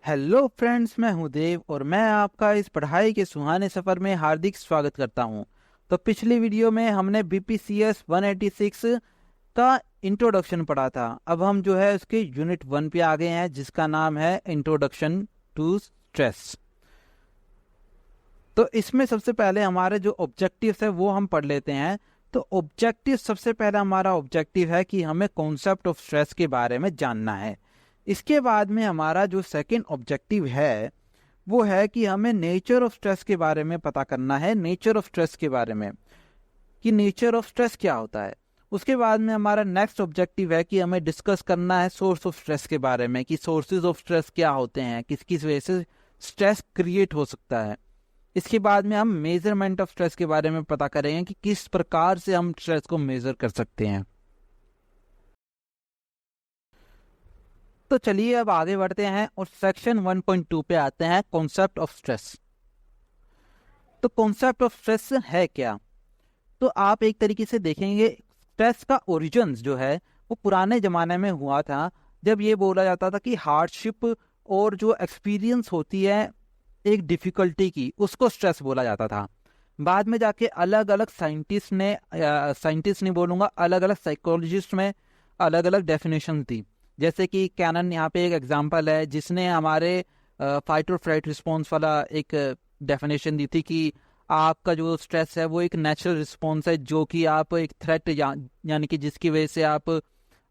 Hello friends, मैं हूं देव और मैं आपका इस पढ़ाई के सुहाने सफ़र में हार्दिक स्वागत करता हूं। तो पिछली वीडियो में हमने BPCS 186 का इंट्रोडक्शन पढ़ा था। अब हम जो है उसके यूनिट 1 पे आ गए हैं, जिसका नाम है इंट्रोडक्शन टू स्ट्रेस। तो इसमें सबसे पहले हमारे जो ऑब्जेक्टिव्स है वो हम पढ़ लेते हैं। तो ऑब्जेक्टिव, सबसे पहला हमारा ऑब्जेक्टिव है कि हमें कॉन्सेप्ट ऑफ स्ट्रेस के बारे में जानना है। इसके बाद में हमारा जो सेकंड ऑब्जेक्टिव है वो है कि हमें नेचर ऑफ स्ट्रेस के बारे में पता करना है। नेचर ऑफ स्ट्रेस के बारे में कि नेचर ऑफ स्ट्रेस क्या होता है। उसके बाद में हमारा नेक्स्ट ऑब्जेक्टिव है कि हमें डिस्कस करना है सोर्स ऑफ स्ट्रेस के बारे में, कि सोर्सेज ऑफ स्ट्रेस क्या होते हैं, किस किस वजह से स्ट्रेस क्रिएट हो सकता है। इसके बाद में हम मेजरमेंट ऑफ स्ट्रेस के बारे में पता करेंगे कि किस प्रकार से हम स्ट्रेस को मेजर कर सकते हैं। तो चलिए अब आगे बढ़ते हैं और सेक्शन 1.2 पे आते हैं, कॉन्सेप्ट ऑफ स्ट्रेस। तो कॉन्सेप्ट ऑफ स्ट्रेस है क्या? तो आप एक तरीके से देखेंगे, स्ट्रेस का ओरिजिन्स जो है वो पुराने जमाने में हुआ था, जब ये बोला जाता था कि हार्डशिप और जो एक्सपीरियंस होती है एक डिफिकल्टी की, उसको स्ट्रेस बोला जाता था। बाद में जाके अलग अलग साइंटिस्ट नहीं बोलूंगा, अलग अलग साइकोलॉजिस्ट में अलग अलग डेफिनेशन दी। जैसे कि कैनन यहाँ पे एक एग्जांपल है, जिसने हमारे फाइट और फ्लाइट रिस्पॉन्स वाला एक डेफिनेशन दी थी कि आपका जो स्ट्रेस है वो एक नेचुरल रिस्पॉन्स है, जो कि आप एक थ्रेट यानी कि जिसकी वजह से आप,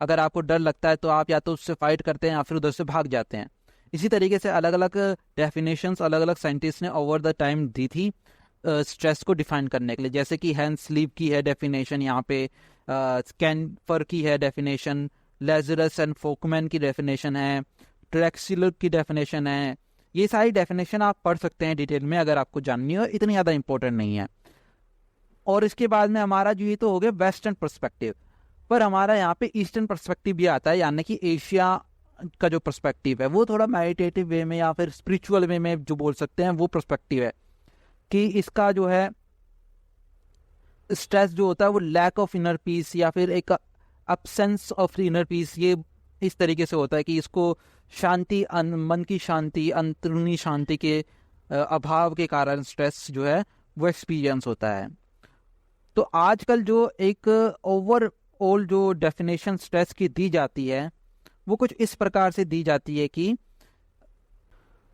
अगर आपको डर लगता है तो आप या तो उससे फाइट करते हैं या फिर उधर से भाग जाते हैं। इसी तरीके से अलग अलग डेफिनेशंस अलग अलग साइंटिस्ट ने ओवर द टाइम दी थी स्ट्रेस को डिफाइन करने के लिए। जैसे कि हैंस स्लीप की है डेफिनेशन, यहाँ पे स्कैनफर की है डेफिनेशन, लेजरस एंड फोकमैन की डेफिनेशन है, ट्रेक्सिलर की डेफिनेशन है। ये सारी डेफिनेशन आप पढ़ सकते हैं डिटेल में अगर आपको जाननी हो, इतनी ज़्यादा इंपॉर्टेंट नहीं है। और इसके बाद में हमारा जो ये तो हो गया वेस्टर्न पर्सपेक्टिव, पर हमारा यहाँ पे ईस्टर्न पर्सपेक्टिव भी आता है, यानी कि एशिया का जो पर्सपेक्टिव है वो थोड़ा मेडिटेटिव वे में या फिर स्पिरिचुअल वे में जो बोल सकते हैं वो पर्सपेक्टिव है कि इसका जो है स्ट्रेस जो होता है वो लैक ऑफ इनर पीस या फिर एक अब्सेंस ऑफ इनर पीस, ये इस तरीके से होता है कि इसको शांति, मन की शांति, अंदरूनी शांति के अभाव के कारण स्ट्रेस जो है वो एक्सपीरियंस होता है। तो आजकल जो एक ओवरऑल जो डेफिनेशन स्ट्रेस की दी जाती है वो कुछ इस प्रकार से दी जाती है कि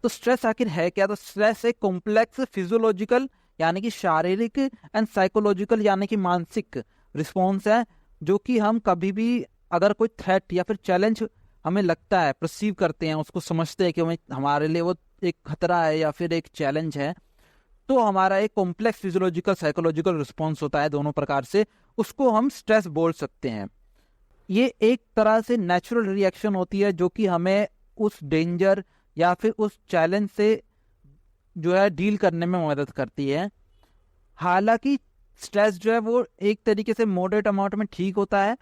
तो स्ट्रेस आखिर है क्या? तो स्ट्रेस एक कॉम्प्लेक्स फिजियोलॉजिकल यानी कि शारीरिक एंड साइकोलॉजिकल यानी कि मानसिक रिस्पॉन्स है, जो कि हम कभी भी अगर कोई थ्रेट या फिर चैलेंज हमें लगता है, परसीव करते हैं, उसको समझते हैं कि हमारे लिए वो एक खतरा है या फिर एक चैलेंज है, तो हमारा एक कॉम्प्लेक्स फिजियोलॉजिकल साइकोलॉजिकल रिस्पॉन्स होता है, दोनों प्रकार से उसको हम स्ट्रेस बोल सकते हैं। ये एक तरह से नेचुरल रिएक्शन होती है जो कि हमें उस डेंजर या फिर उस चैलेंज से जो है डील करने में मदद करती है। हालांकि स्ट्रेस जो है वो एक तरीके से मॉडरेट अमाउंट में ठीक होता है,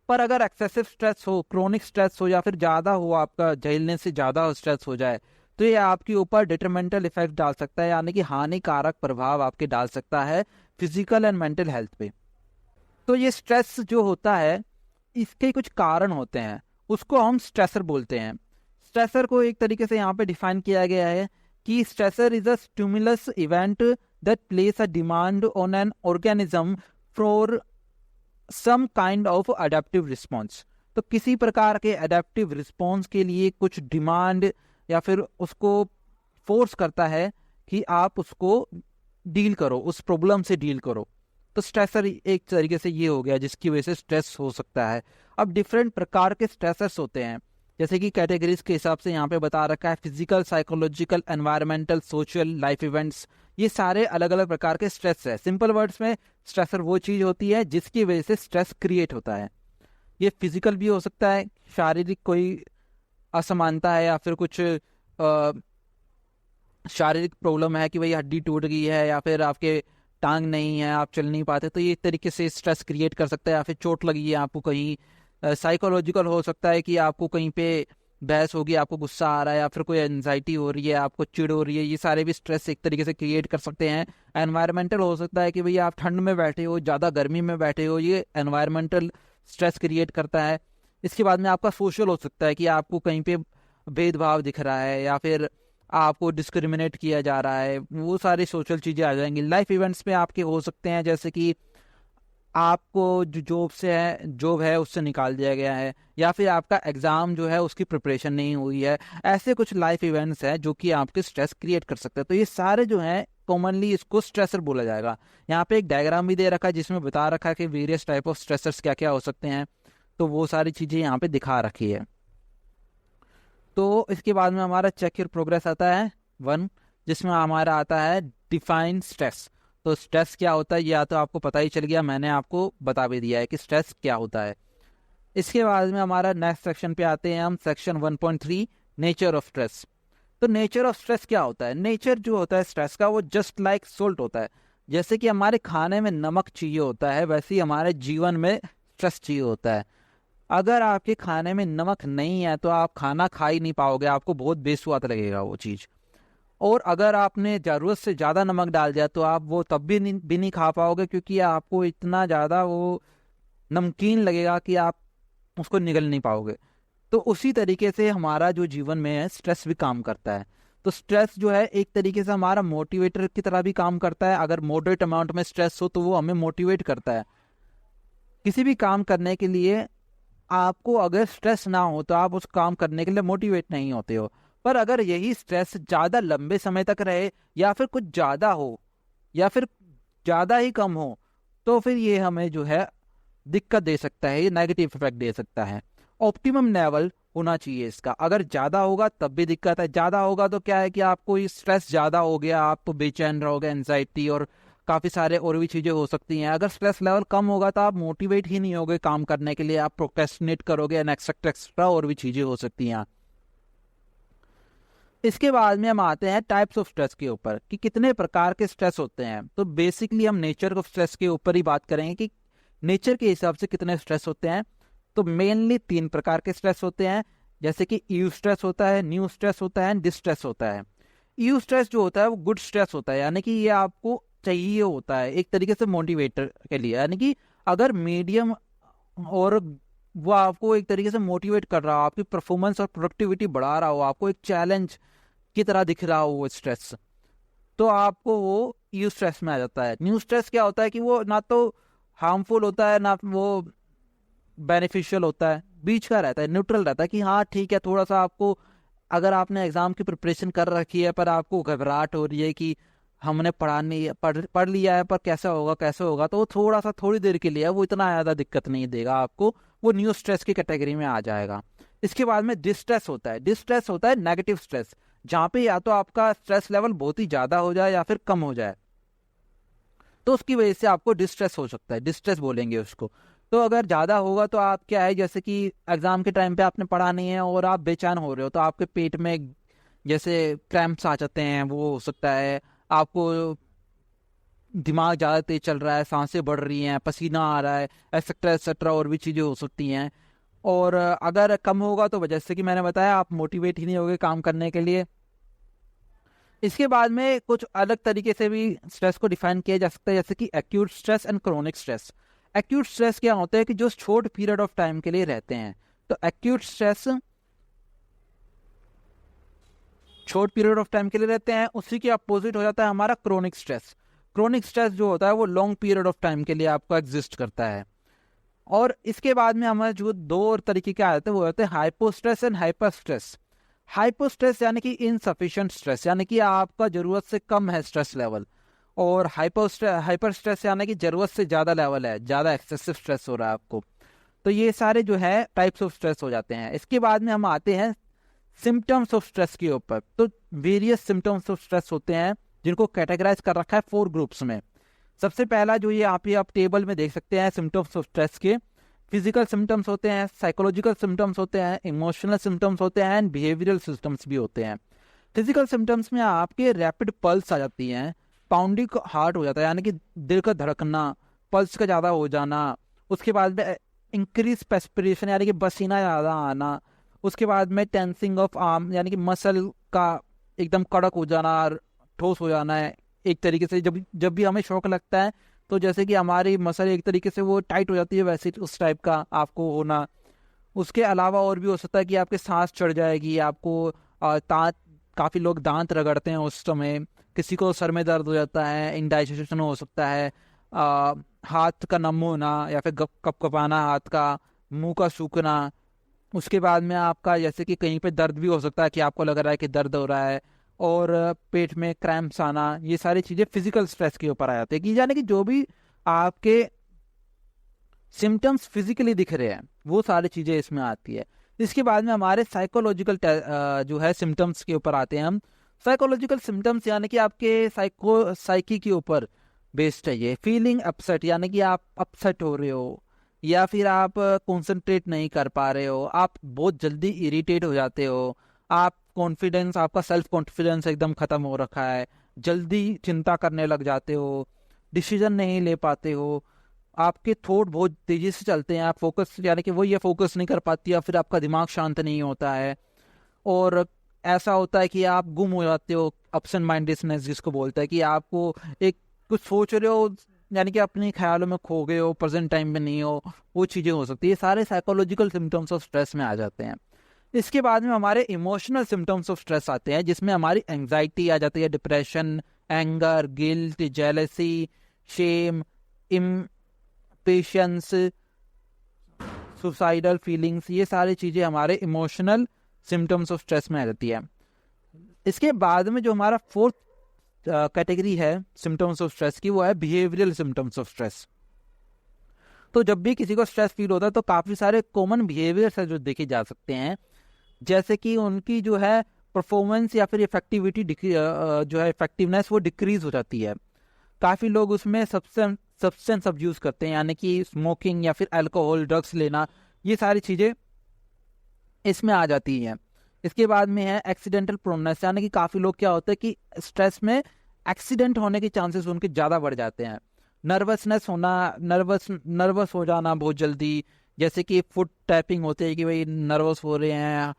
पर अगर एक्सेसिव स्ट्रेस हो, क्रोनिक स्ट्रेस हो या फिर ज़्यादा हो, आपका झेलने से ज़्यादा स्ट्रेस हो जाए, तो ये आपके ऊपर डिटरमेंटल इफेक्ट डाल सकता है, यानी कि हानिकारक प्रभाव आपके डाल सकता है फिजिकल एंड मेंटल हेल्थ पे। तो ये स्ट्रेस जो होता है इसके कुछ कारण होते हैं, उसको हम स्ट्रेसर बोलते हैं। स्ट्रेसर को एक तरीके से यहाँ पे डिफाइन किया गया है कि stressor is a stimulus event that place a demand on an organism for some kind of adaptive response. तो किसी प्रकार के अडेप्टिव रिस्पॉन्स के लिए कुछ डिमांड या फिर उसको फोर्स करता है कि आप उसको डील करो, उस प्रॉब्लम से डील करो। तो स्ट्रेसर एक तरीके से ये हो गया जिसकी वजह से स्ट्रेस हो सकता है। अब डिफरेंट प्रकार के स्ट्रेसर्स होते हैं, जैसे कि कैटेगरीज के हिसाब से यहाँ पे बता रखा है, physical, psychological, environmental, social, life events, ये सारे अलग अलग प्रकार के स्ट्रेस है। सिंपल वर्ड्स में स्ट्रेसर वो चीज होती है जिसकी वजह से स्ट्रेस क्रिएट होता है। ये फिजिकल भी हो सकता है, शारीरिक कोई असमानता है या फिर कुछ शारीरिक प्रॉब्लम है कि भाई हड्डी टूट गई है या फिर आपके टांग नहीं है, आप चल नहीं पाते, तो ये एक तरीके से स्ट्रेस क्रिएट कर सकता है। या फिर चोट लगी है आपको कहीं। साइकोलॉजिकल हो सकता है कि आपको कहीं पे बहस होगी, आपको गुस्सा आ रहा है या फिर कोई एंजाइटी हो रही है, आपको चिढ़ हो रही है, ये सारे भी स्ट्रेस एक तरीके से क्रिएट कर सकते हैं। एनवायरमेंटल हो सकता है कि भाई आप ठंड में बैठे हो, ज़्यादा गर्मी में बैठे हो, ये एनवायरमेंटल स्ट्रेस क्रिएट करता है। इसके बाद में आपका सोशल हो सकता है कि आपको कहीं पे भेदभाव दिख रहा है या फिर आपको डिस्क्रिमिनेट किया जा रहा है, वो सारी सोशल चीज़ें आ जाएंगी। लाइफ इवेंट्स में आपके हो सकते हैं जैसे कि आपको जो जॉब है उससे निकाल दिया गया है, या फिर आपका एग्ज़ाम जो है उसकी प्रिपरेशन नहीं हुई है। ऐसे कुछ लाइफ इवेंट्स हैं जो कि आपके स्ट्रेस क्रिएट कर सकते हैं। तो ये सारे जो हैं कॉमनली इसको स्ट्रेसर बोला जाएगा। यहाँ पे एक डायग्राम भी दे रखा है जिसमें बता रखा है कि वेरियस टाइप ऑफ स्ट्रेसर्स क्या क्या हो सकते हैं, तो वो सारी चीज़ें यहाँ पे दिखा रखी है। तो इसके बाद में हमारा चेक योर प्रोग्रेस आता है 1, जिसमें हमारा आता है डिफाइन स्ट्रेस। तो स्ट्रेस क्या होता है या तो आपको पता ही चल गया, मैंने आपको बता भी दिया है कि स्ट्रेस क्या होता है। इसके बाद में हमारा नेक्स्ट सेक्शन पे आते हैं हम, सेक्शन 1.3 नेचर ऑफ स्ट्रेस। तो नेचर ऑफ स्ट्रेस क्या होता है? नेचर जो होता है स्ट्रेस का वो जस्ट लाइक सोल्ट होता है। जैसे कि हमारे खाने में नमक चाहिए होता है, वैसे ही हमारे जीवन में स्ट्रेस चाहिए होता है। अगर आपके खाने में नमक नहीं है तो आप खाना खा ही नहीं पाओगे, आपको बहुत बेस्वाद लगेगा वो चीज़। और अगर आपने ज़रूरत से ज़्यादा नमक डाल दिया तो आप वो तब भी नहीं खा पाओगे, क्योंकि आपको इतना ज़्यादा वो नमकीन लगेगा कि आप उसको निगल नहीं पाओगे। तो उसी तरीके से हमारा जो जीवन में है स्ट्रेस भी काम करता है। तो स्ट्रेस जो है एक तरीके से हमारा मोटिवेटर की तरह भी काम करता है। अगर मॉडरेट अमाउंट में स्ट्रेस हो तो वो हमें मोटिवेट करता है किसी भी काम करने के लिए। आपको अगर स्ट्रेस ना हो तो आप उस काम करने के लिए मोटिवेट नहीं होते हो। पर अगर यही स्ट्रेस ज़्यादा लंबे समय तक रहे, या फिर कुछ ज़्यादा हो, या फिर ज़्यादा ही कम हो, तो फिर ये हमें जो है दिक्कत दे सकता है, ये नेगेटिव इफेक्ट दे सकता है। ऑप्टिमम लेवल होना चाहिए इसका। अगर ज़्यादा होगा तब भी दिक्कत है। ज़्यादा होगा तो क्या है कि आपको ये स्ट्रेस ज़्यादा हो गया, आप तो बेचैन रहोगे, एंजाइटी और काफ़ी सारे और भी चीज़ें हो सकती हैं। अगर स्ट्रेस लेवल कम होगा तो आप मोटिवेट ही नहीं होगे काम करने के लिए, आप प्रोक्रेस्टिनेट करोगे एंड एक्सेट्रा एक्स्ट्रा और भी चीज़ें हो सकती हैं। इसके बाद में हम आते हैं टाइप्स ऑफ स्ट्रेस के ऊपर कि कितने प्रकार के स्ट्रेस होते हैं। तो बेसिकली हम नेचर ऑफ स्ट्रेस के ऊपर ही बात करेंगे कि नेचर के हिसाब से कितने स्ट्रेस होते हैं। तो मेनली 3 प्रकार के स्ट्रेस होते हैं, जैसे कि यू स्ट्रेस होता है, न्यू स्ट्रेस होता है, डिस्ट्रेस होता है। यू स्ट्रेस जो होता है वो गुड स्ट्रेस होता है, यानी कि ये आपको चाहिए होता है एक तरीके से मोटिवेटर के लिए। यानी कि अगर मीडियम और वो आपको एक तरीके से मोटिवेट कर रहा हो, आपकी परफॉर्मेंस और प्रोडक्टिविटी बढ़ा रहा हो, आपको एक चैलेंज की तरह दिख रहा हो वो स्ट्रेस, तो आपको वो यू स्ट्रेस में आ जाता है। न्यू स्ट्रेस क्या होता है कि वो ना तो हार्मफुल होता है ना वो बेनिफिशियल होता है, बीच का रहता है, न्यूट्रल रहता है कि हाँ ठीक है, थोड़ा सा आपको अगर आपने एग्जाम की प्रिपरेशन कर रखी है पर आपको घबराहट हो रही है कि हमने पढ़ लिया है पर कैसे होगा, तो वो थोड़ा सा थोड़ी देर के लिए है, वो इतना ज़्यादा दिक्कत नहीं देगा आपको, वो न्यू स्ट्रेस की कैटेगरी में आ जाएगा। इसके बाद में डिस्ट्रेस होता है। डिस्ट्रेस होता है नेगेटिव स्ट्रेस, जहाँ पे या तो आपका स्ट्रेस लेवल बहुत ही ज़्यादा हो जाए या फिर कम हो जाए, तो उसकी वजह से आपको डिस्ट्रेस हो सकता है, डिस्ट्रेस बोलेंगे उसको। तो अगर ज़्यादा होगा तो आप क्या है, जैसे कि एग्जाम के टाइम पे आपने पढ़ा नहीं है और आप बेचैन हो रहे हो, तो आपके पेट में जैसे क्रैम्प्स आ जाते हैं, वो हो सकता है। आपको दिमाग ज़्यादा तेज चल रहा है, सांसें बढ़ रही हैं, पसीना आ रहा है, एक्सेट्रा और भी चीज़ें हो सकती हैं। और अगर कम होगा तो जैसे कि मैंने बताया, आप मोटिवेट ही नहीं होगे काम करने के लिए। इसके बाद में कुछ अलग तरीके से भी स्ट्रेस को डिफाइन किया जा सकता है, जैसे कि acute stress and chronic stress. Acute stress क्या होता है कि जो शॉर्ट पीरियड ऑफ टाइम के लिए रहते हैं। तो acute stress short period of time के लिए रहते हैं, उसी के अपोजिट हो जाता है हमारा क्रोनिक स्ट्रेस। क्रोनिक स्ट्रेस जो होता है वो लॉन्ग पीरियड ऑफ टाइम के लिए आपको एग्जिस्ट करता है। और इसके बाद में हमारे जो 2 और तरीके के आते हैं वो होते हैं hypo stress and hyper stress. Hypo stress यानी कि इनसफिशिएंट स्ट्रेस, यानी कि आपका जरूरत से कम है स्ट्रेस लेवल। और हाइपर स्ट्रेस यानी कि जरूरत से ज़्यादा लेवल है, ज़्यादा एक्सेसिव स्ट्रेस हो रहा है आपको। तो ये सारे जो है टाइप्स ऑफ स्ट्रेस हो जाते हैं। इसके बाद में हम आते हैं सिम्टम्स ऑफ स्ट्रेस के ऊपर। तो वेरियस सिम्टम्स ऑफ स्ट्रेस होते हैं जिनको कैटेगराइज कर रखा है 4 ग्रुप्स में। सबसे पहला जो ये आप टेबल में देख सकते हैं सिम्टम्स ऑफ स्ट्रेस के, फिजिकल सिम्टम्स होते हैं, साइकोलॉजिकल सिम्टम्स होते हैं, इमोशनल सिम्टम्स होते हैं एंड बिहेवियरल सिम्टम्स भी होते हैं। फिजिकल सिम्टम्स में आपके रैपिड पल्स आ जाती हैं, पाउंडिंग हार्ट हो जाता है, यानी कि दिल का धड़कना, पल्स का ज़्यादा हो जाना। उसके बाद में इंक्रीज पेस्पिरेशन यानी कि पसीना ज़्यादा आना। उसके बाद में टेंसिंग ऑफ आर्म यानी कि मसल का एकदम कड़क हो जाना, ठोस हो जाना है एक तरीके से। जब भी हमें शौक लगता है तो जैसे कि हमारी मसल एक तरीके से वो टाइट हो जाती है, वैसे उस टाइप का आपको होना। उसके अलावा और भी हो सकता है कि आपके सांस चढ़ जाएगी, आपको दांत, काफ़ी लोग दांत रगड़ते हैं उस समय, किसी को सर में दर्द हो जाता है, इंडाइजेशन हो सकता है, हाथ का नम होना या फिर कपकपाना हाथ का, मुंह का सूखना। उसके बाद में आपका जैसे कि कहीं पे दर्द भी हो सकता है कि आपको लग रहा है कि दर्द हो रहा है, और पेट में क्रैम्प्स आना, ये सारी चीज़ें फिजिकल स्ट्रेस के ऊपर आ जाती है। कि यानी कि जो भी आपके सिम्टम्स फिजिकली दिख रहे हैं वो सारी चीज़ें इसमें आती है। इसके बाद में हमारे साइकोलॉजिकल जो है सिम्टम्स के ऊपर आते हैं हम। साइकोलॉजिकल सिम्टम्स यानी कि आपके साइकी के ऊपर बेस्ड है ये। फीलिंग अपसेट यानी कि आप अपसेट हो रहे हो, या फिर आप कंसंट्रेट नहीं कर पा रहे हो, आप बहुत जल्दी इरिटेट हो जाते हो, आप कॉन्फिडेंस, आपका सेल्फ कॉन्फिडेंस एकदम ख़त्म हो रखा है, जल्दी चिंता करने लग जाते हो, डिसीजन नहीं ले पाते हो, आपके थॉट बहुत तेजी से चलते हैं, आप फोकस यानी कि वो ये फोकस नहीं कर पाती, या फिर आपका दिमाग शांत नहीं होता है, और ऐसा होता है कि आप गुम हो जाते हो, एब्सेंट माइंडेडनेस जिसको बोलते हैं, कि आपको एक कुछ सोच रहे हो यानी कि अपने ख्यालों में खो गए हो, प्रेजेंट टाइम में नहीं हो, वो चीज़ें हो सकती है। ये सारे साइकोलॉजिकल सिम्टम्स ऑफ स्ट्रेस में आ जाते हैं। इसके बाद में हमारे इमोशनल सिम्टम्स ऑफ स्ट्रेस आते हैं, जिसमें हमारी एंग्जाइटी आ जाती है, depression, anger, guilt, jealousy, shame, patience, suicidal feelings, ये सारी चीज़ें हमारे इमोशनल सिम्टम्स ऑफ स्ट्रेस में आ जाती है। इसके बाद में जो हमारा फोर्थ कैटेगरी है सिम्टम्स ऑफ स्ट्रेस की, वो है बिहेवियरल सिम्टम्स ऑफ स्ट्रेस। तो जब भी किसी को स्ट्रेस फील होता है तो काफ़ी सारे कॉमन बिहेवियर्स है जो देखे जा सकते हैं, जैसे कि उनकी जो है परफॉर्मेंस या फिर इफेक्टिविटी जो है इफेक्टिवनेस वो डिक्रीज हो जाती है। काफ़ी लोग उसमें सब्सटेंस अब्यूज करते हैं, यानी कि स्मोकिंग या फिर अल्कोहल, ड्रग्स लेना, ये सारी चीज़ें इसमें आ जाती हैं। इसके बाद में है एक्सीडेंटल प्रोननेस, यानी कि काफ़ी लोग क्या होता है कि स्ट्रेस में एक्सीडेंट होने के चांसेस उनके ज़्यादा बढ़ जाते हैं। नर्वसनेस होना, नर्वस हो जाना बहुत जल्दी, जैसे कि फुट टैपिंग होते हैं कि भाई नर्वस हो रहे हैं,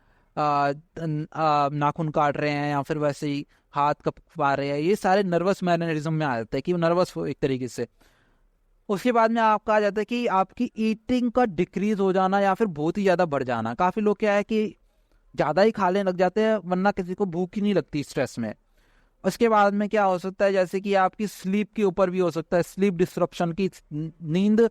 नाखून काट रहे हैं, या फिर वैसे ही हाथ कपा रहे हैं, ये सारे नर्वस मैनरिज्म में आ जाते हैं कि नर्वस हो एक तरीके से। उसके बाद में आपका आ जाता है कि आपकी ईटिंग का डिक्रीज हो जाना या फिर बहुत ही ज़्यादा बढ़ जाना। काफ़ी लोग क्या है कि ज़्यादा ही खाने लग जाते हैं, वरना किसी को भूख ही नहीं लगती स्ट्रेस में। उसके बाद में क्या हो सकता है, जैसे कि आपकी स्लीप के ऊपर भी हो सकता है, स्लीप डिस्ट्रप्शन की, नींद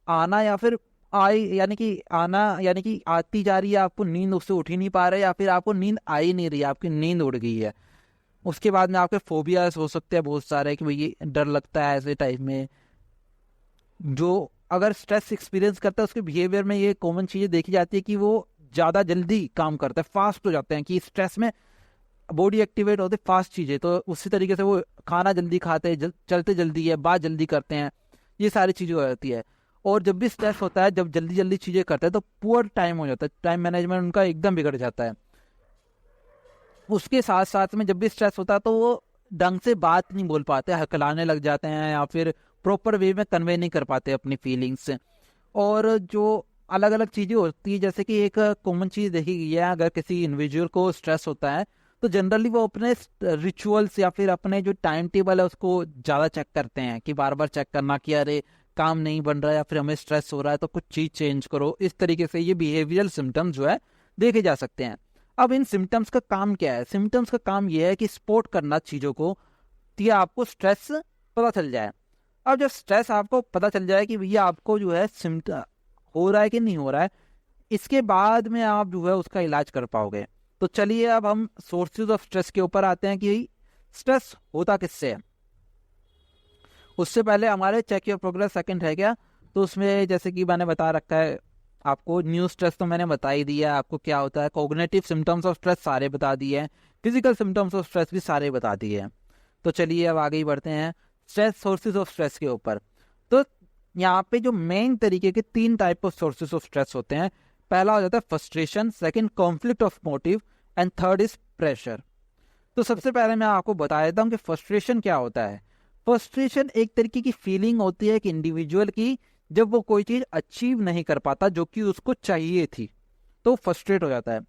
आना या फिर यानी कि आना, यानी कि आती जा रही है, आपको नींद उससे उठ ही नहीं पा रहे, या फिर आपको नींद आ ही नहीं रही है, आपकी नींद उड़ गई है। उसके बाद में आपके फोबियाज हो सकते हैं बहुत सारे, कि भाई ये डर लगता है ऐसे टाइप में। जो अगर स्ट्रेस एक्सपीरियंस करता है उसके बिहेवियर में ये कॉमन चीज़ें देखी जाती है कि वो ज़्यादा जल्दी काम करता है, फास्ट हो जाते हैं, कि स्ट्रेस में बॉडी एक्टिवेट होते फास्ट चीज़ें, तो उसी तरीके से वो खाना जल्दी खाते हैं, चलते जल्दी है, बात जल्दी करते हैं, ये सारी चीज़ें हो जाती है। और जब भी स्ट्रेस होता है, जब जल्दी जल्दी चीज़ें करते हैं तो पुअर टाइम हो जाता है, टाइम मैनेजमेंट उनका एकदम बिगड़ जाता है। उसके साथ साथ में जब भी स्ट्रेस होता है तो वो ढंग से बात नहीं बोल पाते, हकलाने लग जाते हैं, या फिर प्रॉपर वे में कन्वे नहीं कर पाते अपनी फीलिंग्स। और जो अलग अलग चीज़ें होती है, जैसे कि एक कॉमन चीज़ देखी गई है, अगर किसी इंडिविजुअल को स्ट्रेस होता है तो जनरली वो अपने रिचुअल्स या फिर अपने जो टाइम टेबल है उसको ज़्यादा चेक करते हैं, कि बार बार चेक करना कि अरे काम नहीं बन रहा है, या फिर हमें स्ट्रेस हो रहा है तो कुछ चीज़ चेंज करो। इस तरीके से ये बिहेवियरल सिम्टम्स जो है देखे जा सकते हैं। अब इन सिम्टम्स का काम क्या है? सिम्टम्स का काम ये है कि स्पॉट करना चीज़ों को, कि आपको स्ट्रेस पता चल जाए। अब जब स्ट्रेस आपको पता चल जाए कि भैया आपको जो है सिम्टम हो रहा है कि नहीं हो रहा है, इसके बाद में आप जो है उसका इलाज कर पाओगे। तो चलिए अब हम सोर्सेज ऑफ स्ट्रेस के ऊपर आते हैं कि स्ट्रेस होता किससे है। उससे पहले हमारे चेक योर प्रोग्रेस सेकंड है क्या, तो उसमें जैसे कि मैंने बता रखा है आपको, न्यू स्ट्रेस तो मैंने बता ही दिया है आपको क्या होता है, कोग्निटिव सिम्टम्स ऑफ स्ट्रेस सारे बता दिए हैं, फिजिकल सिम्टम्स ऑफ स्ट्रेस भी सारे बता दिए हैं। तो चलिए अब आगे ही बढ़ते हैं स्ट्रेस सोर्सेज ऑफ स्ट्रेस के ऊपर। तो यहाँ पे जो मेन तरीके के 3 type of sources of stress होते हैं। पहला हो जाता है frustration, second conflict of motive, and third is pressure. तो सबसे पहले मैं आपको बता देता हूँ कि फ्रस्ट्रेशन क्या होता है। फ्रस्ट्रेशन एक तरीके की फीलिंग होती है कि इंडिविजुअल की, जब वो कोई चीज़ अचीव नहीं कर पाता जो कि उसको चाहिए थी, तो फ्रस्ट्रेट हो जाता है।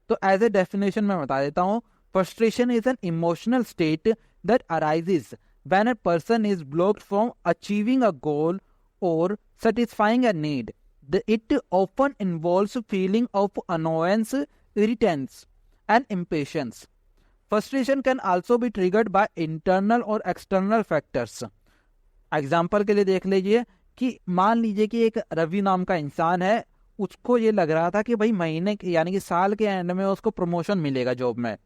तो एज ए डेफिनेशन मैं बता देता हूँ, frustration is an emotional state that arises when a person is blocked from achieving a goal और satisfying a need It often involves feeling of annoyance, irritants, and impatience. Frustration can also be triggered by internal or external factors. Example के लिए देख लीजिए कि मान लीजिए कि एक रवि नाम का इंसान है, उसको ये लग रहा था कि भाई महीने यानी कि साल के एंड में उसको प्रमोशन मिलेगा जॉब में,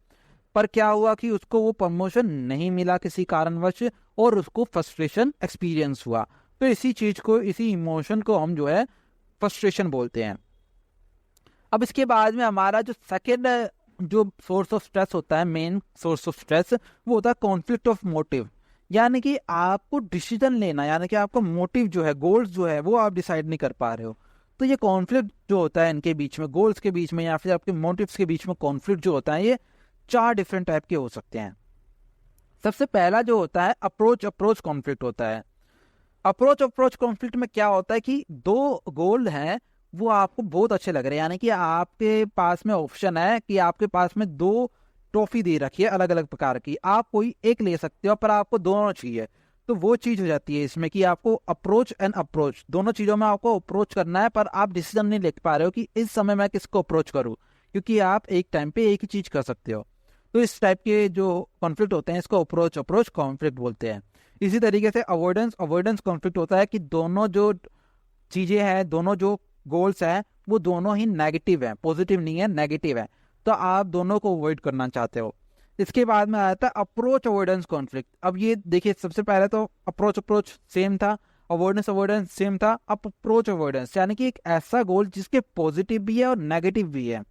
पर क्या हुआ कि उसको वो प्रमोशन नहीं मिला किसी कारणवश और उसको फ्रस्ट्रेशन एक्सपीरियंस हुआ। तो इसी चीज को, इसी इमोशन को हम जो है फ्रस्ट्रेशन बोलते हैं। अब इसके बाद में हमारा जो सेकेंड जो सोर्स ऑफ स्ट्रेस होता है, मेन सोर्स ऑफ स्ट्रेस, वो होता है कॉन्फ्लिक्ट ऑफ मोटिव। यानी कि आपको डिसीजन लेना, यानी कि आपका मोटिव जो है, गोल्स जो है, वो आप डिसाइड नहीं कर पा रहे हो। तो ये कॉन्फ्लिक्ट जो होता है इनके बीच में, गोल्स के बीच में या फिर आपके मोटिव्स के बीच में कॉन्फ्लिक्ट जो होता है, ये 4 डिफरेंट टाइप के हो सकते हैं। सबसे पहला जो होता है अप्रोच कॉन्फ्लिक्ट होता है। अप्रोच कॉन्फ्लिक्ट में क्या होता है कि 2 गोल हैं, वो आपको बहुत अच्छे लग रहे हैं, यानी कि आपके पास में ऑप्शन है कि आपके पास में 2 ट्रॉफी दे रखी है अलग अलग प्रकार की, आप कोई एक ले सकते हो पर आपको दोनों चाहिए। तो वो चीज हो जाती है इसमें कि आपको अप्रोच दोनों चीजों में आपको अप्रोच करना है, पर आप डिसीजन नहीं ले पा रहे हो कि इस समय मैं किसको अप्रोच करूं, क्योंकि आप एक टाइम पे एक ही चीज कर सकते हो। तो इस टाइप के जो कॉन्फ्लिक्ट होते हैं इसको अप्रोच कॉन्फ्लिक्ट बोलते हैं। इसी तरीके से अवॉइडेंस कॉन्फ्लिक्ट होता है कि दोनों जो चीजें हैं, दोनों जो गोल्स हैं, वो दोनों ही नेगेटिव है, पॉजिटिव नहीं है, नेगेटिव है, तो आप दोनों को अवॉइड करना चाहते हो। इसके बाद में आता है अप्रोच अवॉइडेंस कॉन्फ्लिक्ट। अब ये देखिए, सबसे पहले तो अप्रोच सेम था, अवॉइडेंस सेम था। अब अप्रोच अवॉइडेंस यानी कि एक ऐसा गोल जिसके पॉजिटिव भी है और नेगेटिव भी है।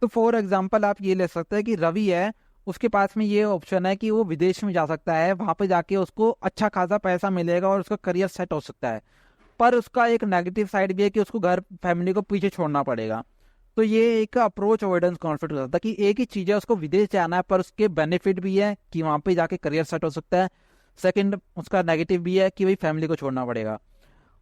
तो फॉर एग्जाम्पल आप ये ले सकते हैं कि रवि है, उसके पास में ये ऑप्शन है कि वो विदेश में जा सकता है, वहां पे जाके उसको अच्छा खासा पैसा मिलेगा और उसका करियर सेट हो सकता है, पर उसका एक नेगेटिव साइड भी है कि उसको घर फैमिली को पीछे छोड़ना पड़ेगा। तो ये एक अप्रोच अवॉइडेंस कॉन्फ्लिक्ट होता है कि एक ही चीज है, उसको विदेश जाना है पर उसके बेनिफिट भी है कि वहां पे जाके करियर सेट हो सकता है, सेकंड उसका नेगेटिव भी है कि भाई फैमिली को छोड़ना पड़ेगा।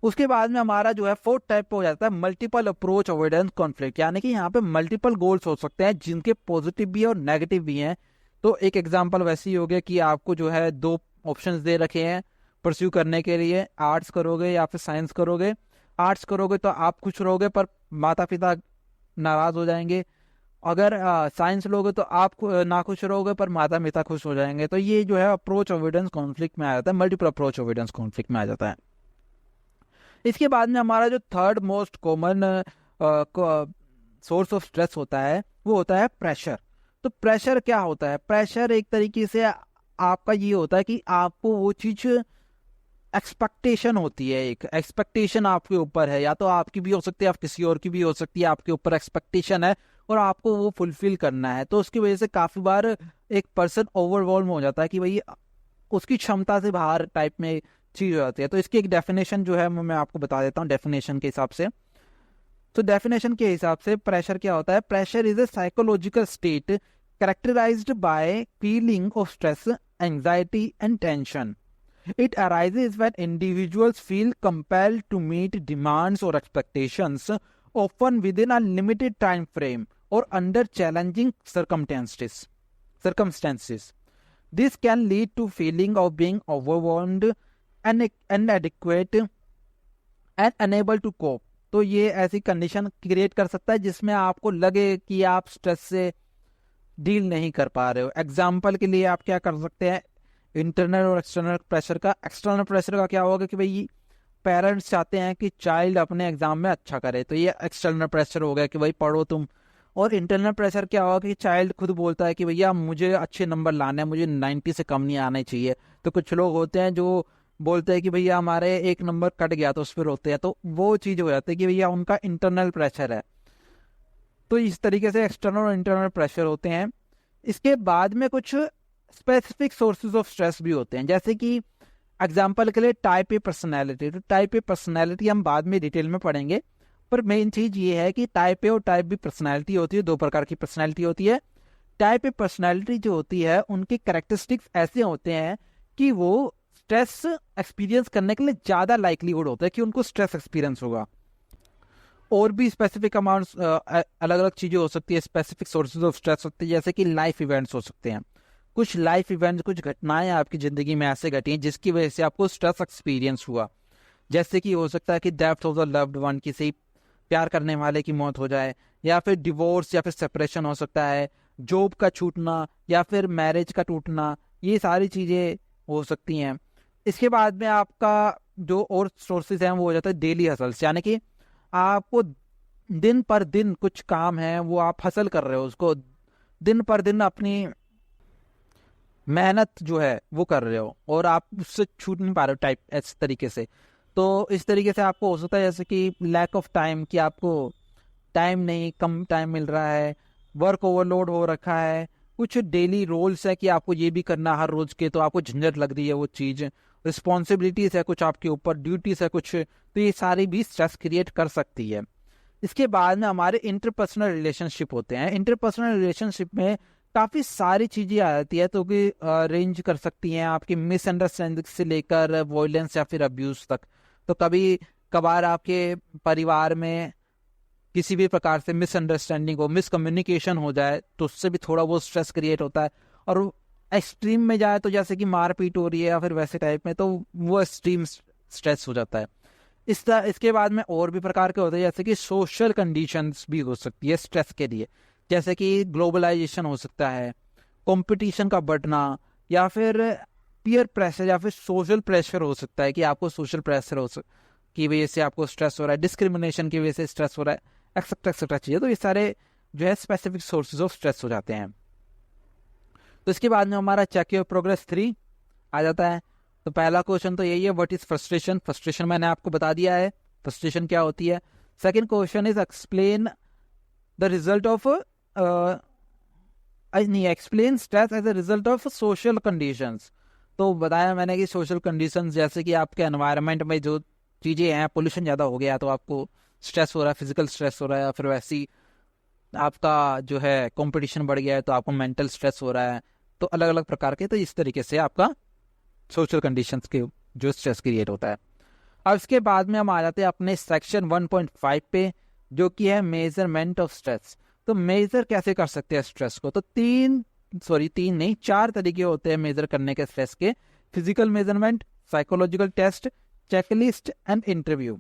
उसके बाद में हमारा जो है 4th टाइप हो जाता है मल्टीपल अप्रोच अवॉइडेंस कॉन्फ्लिक्ट, यानी कि यहाँ पे मल्टीपल गोल्स हो सकते हैं जिनके पॉजिटिव भी है और नेगेटिव भी हैं। तो एक एग्जांपल वैसे ही हो गया कि आपको जो है 2 ऑप्शंस दे रखे हैं परस्यू करने के लिए, आर्ट्स करोगे या फिर साइंस करोगे। आर्ट्स करोगे तो आप खुश रहोगे पर माता पिता नाराज हो जाएंगे, अगर साइंस लोगे तो आप नाखुश रहोगे पर माता पिता खुश हो जाएंगे। तो ये जो है अप्रोच अवॉइडेंस कॉन्फ्लिक्ट में आ जाता है, मल्टीपल अप्रोच अवॉइडेंस कॉन्फ्लिक्ट में आ जाता है। इसके बाद में हमारा जो 3rd most common source of stress होता है वो होता है प्रेशर। तो प्रेशर क्या होता है? प्रेशर एक तरीके से आपका ये होता है कि आपको वो चीज एक्सपेक्टेशन होती है, एक एक्सपेक्टेशन आपके ऊपर है, या तो आपकी भी हो सकती है, आप किसी और की भी हो सकती है, आपके ऊपर एक्सपेक्टेशन है और आपको वो फुलफिल करना है। तो उसकी वजह से काफी बार एक पर्सन ओवरवेल्म हो जाता है कि भाई उसकी क्षमता से बाहर टाइप में चीज हो जाती है। तो इसकी एक डेफिनेशन जो है मैं आपको बता देता हूँ डेफिनेशन के हिसाब से। तो डेफिनेशन के हिसाब से प्रेशर क्या होता है? Pressure is a psychological state characterized by feeling of stress, anxiety and tension. It arises when individuals feel compelled to meet demands or expectations, often within a limited time frame or under challenging circumstances. This can lead to feeling of being overwhelmed, inadequate and unable to cope. तो ये ऐसी condition create कर सकता है जिसमें आपको लगे कि आप स्ट्रेस से डील नहीं कर पा रहे हो। एग्जाम्पल के लिए आप क्या कर सकते हैं, इंटरनल और एक्सटर्नल प्रेशर का। एक्सटर्नल प्रेशर का क्या होगा कि भाई पेरेंट्स चाहते हैं कि चाइल्ड अपने एग्जाम में अच्छा करे, तो ये एक्सटर्नल प्रेशर हो गया कि भाई पढ़ो तुम। और इंटरनल प्रेशर क्या होगा कि चाइल्ड खुद बोलता है कि भैया मुझे अच्छे नंबर लाने हैं, मुझे 90 से कम नहीं आने चाहिए। तो कुछ लोग होते हैं जो बोलते हैं कि भैया हमारे 1 नंबर कट गया तो उस पर रोते हैं, तो वो चीज हो जाती है कि भैया उनका इंटरनल प्रेशर है। तो इस तरीके से एक्सटर्नल और इंटरनल प्रेशर होते हैं। इसके बाद में कुछ स्पेसिफिक सोर्सेज ऑफ स्ट्रेस भी होते हैं, जैसे कि एग्जांपल के लिए टाइप ए पर्सनैलिटी। तो टाइप ए पर्सनैलिटी हम बाद में डिटेल में पढ़ेंगे, पर मेन चीज ये है कि टाइप ए और टाइप बी पर्सनैलिटी होती है, 2 प्रकार की पर्सनैलिटी होती है। टाइप ए पर्सनैलिटी जो होती है उनके कैरेक्टरिस्टिक्स ऐसे होते हैं कि वो स्ट्रेस एक्सपीरियंस करने के लिए ज्यादा लाइकलीहुड होता है कि उनको स्ट्रेस एक्सपीरियंस होगा। और भी स्पेसिफिक अमाउंट्स अलग अलग चीजें हो सकती है, स्पेसिफिक सोर्सेज ऑफ स्ट्रेस होते हैं, जैसे कि लाइफ इवेंट्स हो सकते हैं। कुछ लाइफ इवेंट्स, कुछ घटनाएं आपकी जिंदगी में ऐसे घटी हैं जिसकी वजह से आपको स्ट्रेस एक्सपीरियंस हुआ। जैसे कि हो सकता है कि death of the loved one, किसी प्यार करने वाले की मौत हो जाए, या फिर डिवोर्स या फिर सेपरेशन हो सकता है, जॉब का छूटना या फिर मैरिज का टूटना, ये सारी चीज़ें हो सकती हैं। इसके बाद में आपका जो और सोर्सेज हैं वो हो जाता है डेली हसल्स, यानी कि आपको दिन पर दिन कुछ काम है वो आप हसल कर रहे हो, उसको दिन पर दिन अपनी मेहनत जो है वो कर रहे हो और आप उससे छूट नहीं पा रहे हो टाइप इस तरीके से। तो इस तरीके से आपको हो सकता है जैसे कि लैक ऑफ टाइम, कि आपको टाइम नहीं, कम टाइम मिल रहा है, वर्क ओवरलोड हो रखा है, कुछ डेली रोल्स है कि आपको ये भी करना हर रोज के, तो आपको झंझट लग रही है वो चीज़, रिस्पॉन्सिबिलिटीज है कुछ आपके ऊपर, ड्यूटीज है कुछ, तो ये सारी भी स्ट्रेस क्रिएट कर सकती है। इसके बाद में हमारे इंटरपर्सनल रिलेशनशिप होते हैं। इंटरपर्सनल रिलेशनशिप में काफ़ी सारी चीज़ें आ जाती है, तो कि रेंज कर सकती हैं आपकी मिसअंडरस्टैंडिंग से लेकर वॉयलेंस या फिर अब्यूज़ तक। तो कभी कभार आपके परिवार में किसी भी प्रकार से मिसअंडरस्टैंडिंग हो, मिसकम्युनिकेशन हो जाए, तो उससे भी थोड़ा वो स्ट्रेस क्रिएट होता है। और एक्सट्रीम में जाए तो जैसे कि मारपीट हो रही है या फिर वैसे टाइप में, तो वो एक्सट्रीम स्ट्रेस हो जाता है। इसके बाद में और भी प्रकार के होते हैं, जैसे कि सोशल कंडीशंस भी हो सकती है स्ट्रेस के लिए, जैसे कि ग्लोबलाइजेशन हो सकता है, कंपटीशन का बढ़ना, या फिर पीयर प्रेशर या फिर सोशल प्रेशर हो सकता है कि आपको सोशल प्रेशर की वजह से आपको स्ट्रेस हो रहा है, डिस्क्रिमिनेशन की वजह से स्ट्रेस हो रहा है, एक्सेट्रा एक्सेट्रा चीज़ें। तो ये सारे जो है स्पेसिफिक सोर्सेज ऑफ स्ट्रेस हो जाते हैं। तो इसके बाद में हमारा चेक योर प्रोग्रेस 3 आ जाता है। तो पहला क्वेश्चन तो यही है, व्हाट इज फ्रस्ट्रेशन। फ्रस्ट्रेशन मैंने आपको बता दिया है, फ्रस्ट्रेशन क्या होती है। Second question is explain the result of नहीं, explain stress as a result of social conditions. तो बताया मैंने कि सोशल कंडीशंस जैसे कि आपके एनवायरनमेंट में जो चीज़ें हैं, पोल्यूशन ज़्यादा हो गया तो आपको स्ट्रेस हो रहा है, फिजिकल स्ट्रेस हो रहा है, या फिर वैसी आपका जो है कंपटीशन बढ़ गया है तो आपको मेंटल स्ट्रेस हो रहा है। तो अलग अलग प्रकार के, तो इस तरीके से आपका सोशल कंडीशंस के जो स्ट्रेस क्रिएट होता है। अब इसके बाद में हम आ जाते हैं अपने सेक्शन 1.5 पे, जो कि है मेजरमेंट ऑफ स्ट्रेस। तो मेजर कैसे कर सकते हैं स्ट्रेस को, तो तीन नहीं 4 तरीके होते हैं मेजर करने के स्ट्रेस के। Physical measurement, psychological test, checklist and interview.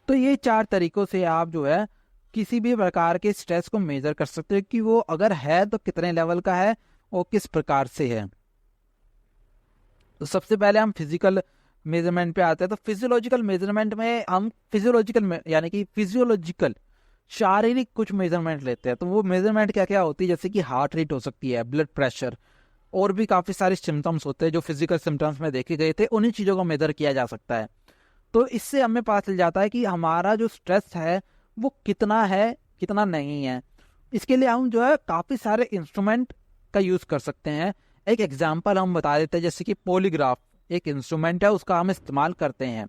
तो ये 4 तरीकों से आप जो है किसी भी प्रकार के स्ट्रेस को मेजर कर सकते हैं कि वो अगर है तो कितने लेवल का है और किस प्रकार से है। तो सबसे पहले हम फिजिकल मेजरमेंट पे आते हैं। तो फिजियोलॉजिकल मेजरमेंट में हम यानी कि फिजियोलॉजिकल शारीरिक कुछ मेजरमेंट लेते हैं। तो वो मेजरमेंट क्या क्या होती है, जैसे कि हार्ट रेट हो सकती है, ब्लड प्रेशर, और भी काफी सारे सिम्टम्स होते हैं जो फिजिकल सिम्टम्स में देखे गए थे, उन्हीं चीजों को मेजर किया जा सकता है। तो इससे हमें पता चल जाता है कि हमारा जो स्ट्रेस है वो कितना है कितना नहीं है। इसके लिए हम जो है काफी सारे इंस्ट्रूमेंट का यूज कर सकते हैं। एक एग्जाम्पल हम बता देते हैं, जैसे कि पॉलीग्राफ एक इंस्ट्रूमेंट है, उसका हम इस्तेमाल करते हैं।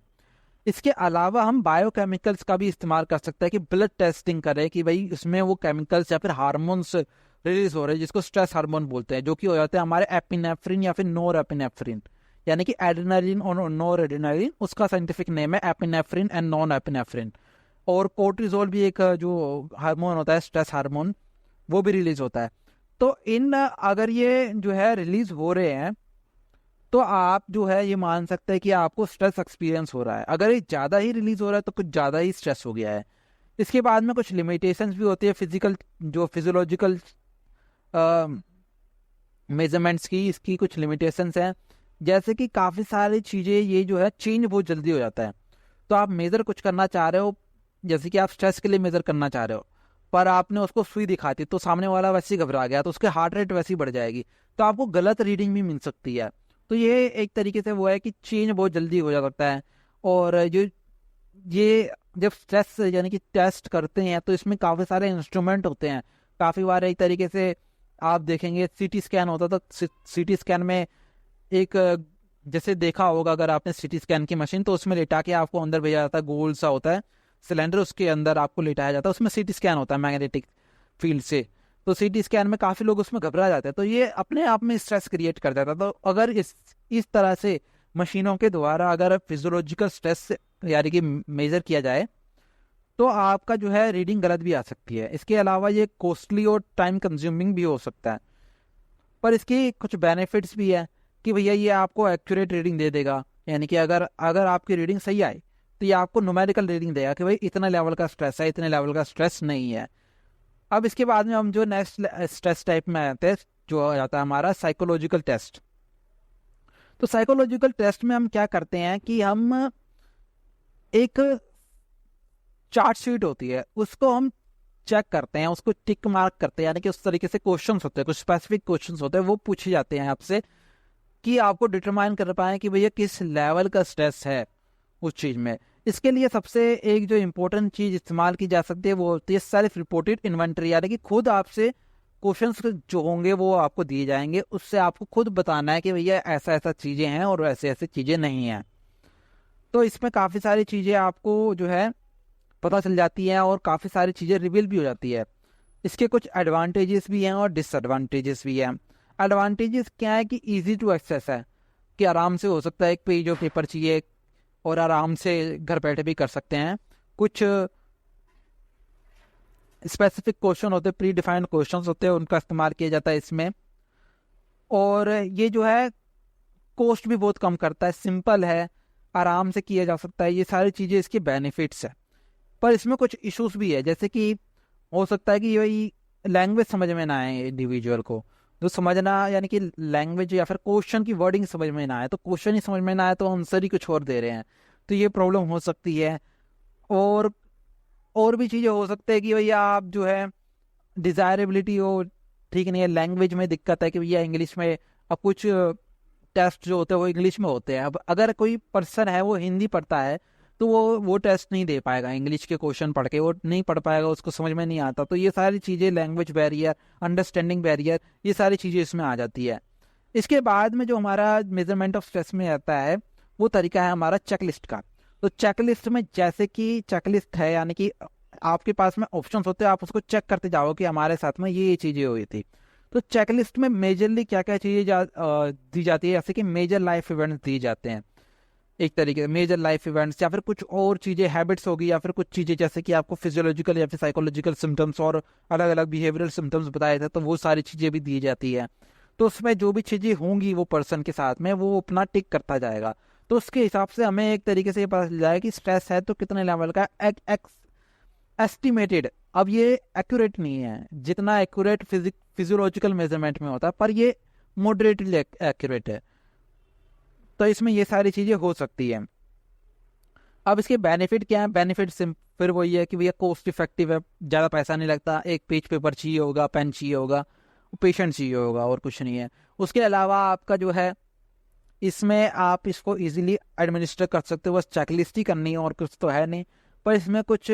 इसके अलावा हम बायोकेमिकल्स का भी इस्तेमाल कर सकते हैं कि ब्लड टेस्टिंग करें कि भाई उसमें वो केमिकल्स या फिर हार्मोन्स रिलीज हो रहे हैं जिसको स्ट्रेस हार्मोन बोलते हैं, जो कि हो जाते हैं हमारे एपिनेफ्रिन या फिर नोर एपिनेफ्रिन, यानी कि एड्रेनालिन और नोर एड्रेनालिन, उसका साइंटिफिक नेम है एपिनेफ्रिन एंड नॉन एपिनेफ्रिन। और कोर्टिजोल भी एक जो हार्मोन होता है स्ट्रेस हार्मोन, वो भी रिलीज होता है। तो अगर ये जो है रिलीज हो रहे हैं तो आप जो है ये मान सकते हैं कि आपको स्ट्रेस एक्सपीरियंस हो रहा है। अगर ये ज़्यादा ही रिलीज हो रहा है तो कुछ ज़्यादा ही स्ट्रेस हो गया है। इसके बाद में कुछ लिमिटेशंस भी होती है फिजिकल जो फिजियोलॉजिकल मेजरमेंट्स की, इसकी कुछ लिमिटेशंस हैं, जैसे कि काफ़ी सारी चीज़ें ये जो है चेंज बहुत जल्दी हो जाता है। तो आप मेज़र कुछ करना चाह रहे हो, जैसे कि आप स्ट्रेस के लिए मेज़र करना चाह रहे हो, पर आपने उसको सुई दिखाती तो सामने वाला वैसे ही घबरा गया तो उसके हार्ट रेट वैसे ही बढ़ जाएगी, तो आपको गलत रीडिंग भी मिल सकती है। तो ये एक तरीके से वो है कि चेंज बहुत जल्दी हो जा सकता है। और जो ये जब स्ट्रेस यानी कि टेस्ट करते हैं तो इसमें काफ़ी सारे इंस्ट्रूमेंट होते हैं। काफ़ी बार एक तरीके से आप देखेंगे सीटी स्कैन होता था, सीटी स्कैन में एक जैसे देखा होगा अगर आपने सीटी स्कैन की मशीन, तो उसमें लेटा के आपको अंदर भेजा जाता है, गोल सा होता है सिलेंडर, उसके अंदर आपको लेटाया जाता है, उसमें सीटी स्कैन होता है मैग्नेटिक फील्ड से। तो सीटी स्कैन में काफ़ी लोग उसमें घबरा जाते हैं, तो ये अपने आप में स्ट्रेस क्रिएट कर देता है। तो अगर इस तरह से मशीनों के द्वारा अगर फिजियोलॉजिकल स्ट्रेस यानी कि मेजर किया जाए तो आपका जो है रीडिंग गलत भी आ सकती है। इसके अलावा ये कॉस्टली और टाइम कंज्यूमिंग भी हो सकता है, पर इसके कुछ बेनिफिट्स भी है कि भैया ये आपको एक्यूरेट रीडिंग दे देगा, यानी कि अगर अगर आपकी रीडिंग सही आई तो ये आपको न्यूमेरिकल रीडिंग देगा कि भाई इतना लेवल का स्ट्रेस है, इतने लेवल का स्ट्रेस नहीं है। अब इसके बाद में हम जो नेक्स्ट स्ट्रेस टाइप में आते हैं, जो आ जाता है हमारा साइकोलॉजिकल टेस्ट। तो साइकोलॉजिकल टेस्ट में हम क्या करते हैं कि हम एक चार्ट शीट होती है उसको हम चेक करते हैं, उसको टिक मार्क करते हैं, यानी कि उस तरीके से क्वेश्चंस होते हैं, कुछ स्पेसिफिक क्वेश्चंस होते हैं, वो पूछे जाते हैं आपसे कि आपको डिटरमाइन कर पाए कि भैया किस लेवल का स्ट्रेस है उस चीज़ में। इसके लिए सबसे एक जो इम्पोर्टेंट चीज़ इस्तेमाल की जा सकती है वो होती है सेल्फ रिपोर्टेड इन्वेंटरी, यानी कि खुद आपसे क्वेश्चंस जो होंगे वो आपको दिए जाएंगे, उससे आपको खुद बताना है कि भैया ऐसा ऐसा चीज़ें हैं और ऐसे ऐसे चीज़ें नहीं हैं। तो इसमें काफ़ी सारी चीज़ें आपको जो है पता चल जाती हैं और काफ़ी सारी चीज़ें रिवील भी हो जाती है। इसके कुछ एडवांटेजेस भी हैं और डिसएडवांटेजेस भी हैं। एडवांटेजेस क्या है कि इजी टू एक्सेस है, कि आराम से हो सकता है, एक पेज और पेपर चाहिए और आराम से घर बैठे भी कर सकते हैं। कुछ स्पेसिफिक क्वेश्चन होते हैं, प्री डिफाइंड क्वेश्चंस होते हैं, उनका इस्तेमाल किया जाता है इसमें। और ये जो है कॉस्ट भी बहुत कम करता है, सिंपल है, आराम से किया जा सकता है। ये सारी चीज़ें इसके बेनिफिट्स है। पर इसमें कुछ इश्यूज भी है, जैसे कि हो सकता है कि यही लैंग्वेज समझ में ना आए इंडिविजुअल को, जो समझना यानी कि लैंग्वेज या फिर क्वेश्चन की वर्डिंग समझ में ना आए, तो क्वेश्चन ही समझ में ना आए तो आंसर ही कुछ और दे रहे हैं, तो ये प्रॉब्लम हो सकती है। और भी चीज़ें हो सकती है कि भैया आप जो है डिज़ायरेबिलिटी हो ठीक नहीं है, लैंग्वेज में दिक्कत है कि भैया इंग्लिश में, अब कुछ टेस्ट जो होते हैं वो इंग्लिश में होते हैं। अब अगर कोई पर्सन है वो हिंदी पढ़ता है तो वो टेस्ट नहीं दे पाएगा, इंग्लिश के क्वेश्चन पढ़ के वो नहीं पढ़ पाएगा, उसको समझ में नहीं आता। तो ये सारी चीज़ें, लैंग्वेज बैरियर, अंडरस्टैंडिंग बैरियर, ये सारी चीज़ें इसमें आ जाती है। इसके बाद में जो हमारा मेजरमेंट ऑफ स्ट्रेस में आता है वो तरीका है हमारा चेकलिस्ट का। तो चेकलिस्ट में जैसे कि चेकलिस्ट है, यानी कि आपके पास में ऑप्शंस होते हैं, आप उसको चेक करते जाओ कि हमारे साथ में ये चीज़ें हुई थी। तो चेकलिस्ट में मेजरली क्या क्या चीज़ें दी जाती है, जैसे कि मेजर लाइफ इवेंट्स दिए जाते हैं, एक तरीके से मेजर लाइफ इवेंट्स, या फिर कुछ और चीज़ें हैबिट्स होगी, या फिर कुछ चीज़ें जैसे कि आपको फिजियोलॉजिकल या फिर साइकोलॉजिकल सिम्टम्स और अलग अलग बिहेवियरल सिम्टम्स बताए थे, तो वो सारी चीज़ें भी दी जाती है। तो उसमें जो भी चीज़ें होंगी वो पर्सन के साथ में वो अपना टिक करता जाएगा, तो उसके हिसाब से हमें एक तरीके से ये पता चल जाएगा कि स्ट्रेस है तो कितने लेवल का एस्टिमेटेड। अब ये एक्यूरेट नहीं है जितना एक्यूरेट फिजियोलॉजिकल मेजरमेंट में होता है, पर ये मॉडरेटली एक्यूरेट है। तो इसमें ये सारी चीज़ें हो सकती हैं। अब इसके बेनिफिट क्या है, बेनिफिट फिर वही है कि भैया कॉस्ट इफेक्टिव है, ज़्यादा पैसा नहीं लगता, एक पेज पेपर चाहिए होगा, पेन चाहिए होगा, पेशेंट चाहिए होगा, और कुछ नहीं है। उसके अलावा आपका जो है इसमें आप इसको इजीली एडमिनिस्टर कर सकते हो, बस चेकलिस्ट ही करनी है और कुछ तो है नहीं। पर इसमें कुछ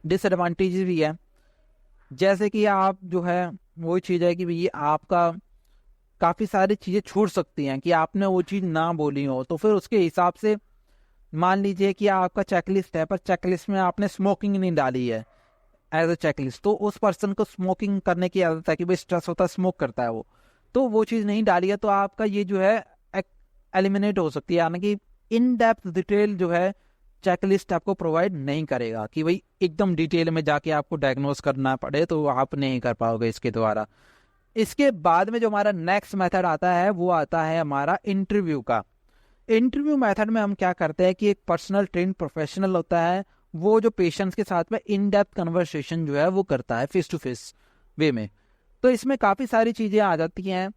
डिसएडवांटेज भी है, जैसे कि आप जो है वही चीज़ है कि भैया आपका काफ़ी सारी चीज़ें छूट सकती हैं कि आपने वो चीज़ ना बोली हो, तो फिर उसके हिसाब से मान लीजिए कि आपका चेकलिस्ट है पर चेकलिस्ट में आपने स्मोकिंग नहीं डाली है एज अ चेकलिस्ट, तो उस पर्सन को स्मोकिंग करने की आदत है कि भाई स्ट्रेस होता है, स्मोक करता है वो चीज़ नहीं डाली है, तो आपका ये जो है एलिमिनेट हो सकती है, यानी कि इन डेप्थ डिटेल जो है चेकलिस्ट आपको प्रोवाइड नहीं करेगा कि भाई एकदम डिटेल में जाके आपको डायग्नोस करना पड़े, तो आप नहीं कर पाओगे इसके द्वारा। इसके बाद में जो हमारा नेक्स्ट मेथड आता है वो आता है हमारा इंटरव्यू का। इंटरव्यू मेथड में हम क्या करते हैं कि एक पर्सनल ट्रेन प्रोफेशनल होता है, वो जो पेशेंट्स के साथ में इन डेप्थ कन्वर्सेशन जो है वो करता है फेस टू फेस वे में। तो इसमें काफ़ी सारी चीज़ें आ जाती हैं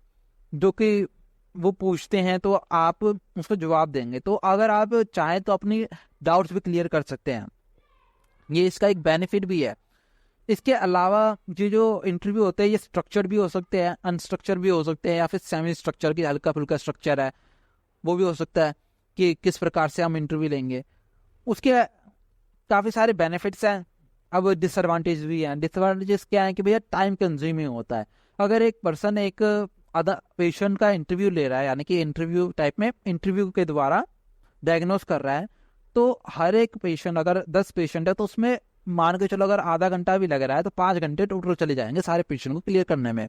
जो कि वो पूछते हैं, तो आप उसको जवाब देंगे। तो अगर आप चाहें तो अपनी डाउट्स भी क्लियर कर सकते हैं, ये इसका एक बेनिफिट भी है। इसके अलावा ये जो इंटरव्यू होते हैं ये स्ट्रक्चर्ड भी हो सकते हैं, अनस्ट्रक्चर भी हो सकते हैं, या फिर सेमी स्ट्रक्चर की हल्का फुल्का स्ट्रक्चर है वो भी हो सकता है कि किस प्रकार से हम इंटरव्यू लेंगे। उसके काफ़ी सारे बेनिफिट्स हैं। अब डिसएडवांटेज भी हैं। डिसएडवांटेजेस क्या है कि भैया टाइम कंज्यूमिंग होता है। अगर एक पर्सन एक अदर पेशेंट का इंटरव्यू ले रहा है, यानी कि इंटरव्यू टाइप में इंटरव्यू के द्वारा डायग्नोस कर रहा है, तो हर एक पेशेंट, अगर 10 पेशेंट है तो उसमें मान के चलो अगर आधा घंटा भी लग रहा है तो 5 घंटे टोटल चले जाएंगे सारे पेशेंट को क्लियर करने में।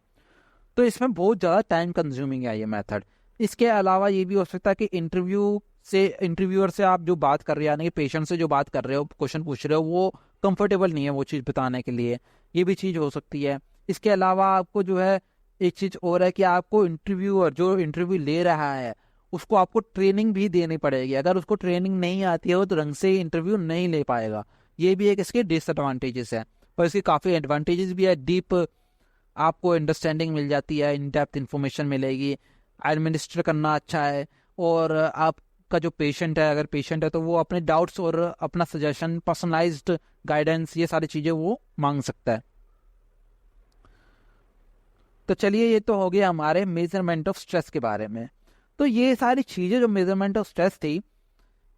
तो इसमें बहुत ज़्यादा टाइम कंज्यूमिंग है ये मेथड। इसके अलावा ये भी हो सकता है कि इंटरव्यूअर से आप जो बात कर रहे हो, यानी कि पेशेंट से जो बात कर रहे हो, क्वेश्चन पूछ रहे हो, वो कंफर्टेबल नहीं है वो चीज़ बताने के लिए, ये भी चीज़ हो सकती है। इसके अलावा आपको जो है एक चीज़ और है कि आपको इंटरव्यूअर जो इंटरव्यू ले रहा है उसको आपको ट्रेनिंग भी देनी पड़ेगी। अगर उसको ट्रेनिंग नहीं आती है वो तो ढंग से इंटरव्यू नहीं ले पाएगा। ये भी एक इसके डिसएडवांटेजेस है, पर इसके काफ़ी एडवांटेजेस भी है। डीप आपको अंडरस्टैंडिंग मिल जाती है, इन डेप्थ इंफॉर्मेशन मिलेगी, एडमिनिस्टर करना अच्छा है, और आपका जो पेशेंट है, अगर पेशेंट है तो वो अपने डाउट्स और अपना सजेशन, पर्सनलाइज्ड गाइडेंस, ये सारी चीज़ें वो मांग सकता है। तो चलिए, ये तो हो गया हमारे मेजरमेंट ऑफ स्ट्रेस के बारे में। तो ये सारी चीज़ें जो मेजरमेंट ऑफ स्ट्रेस थी,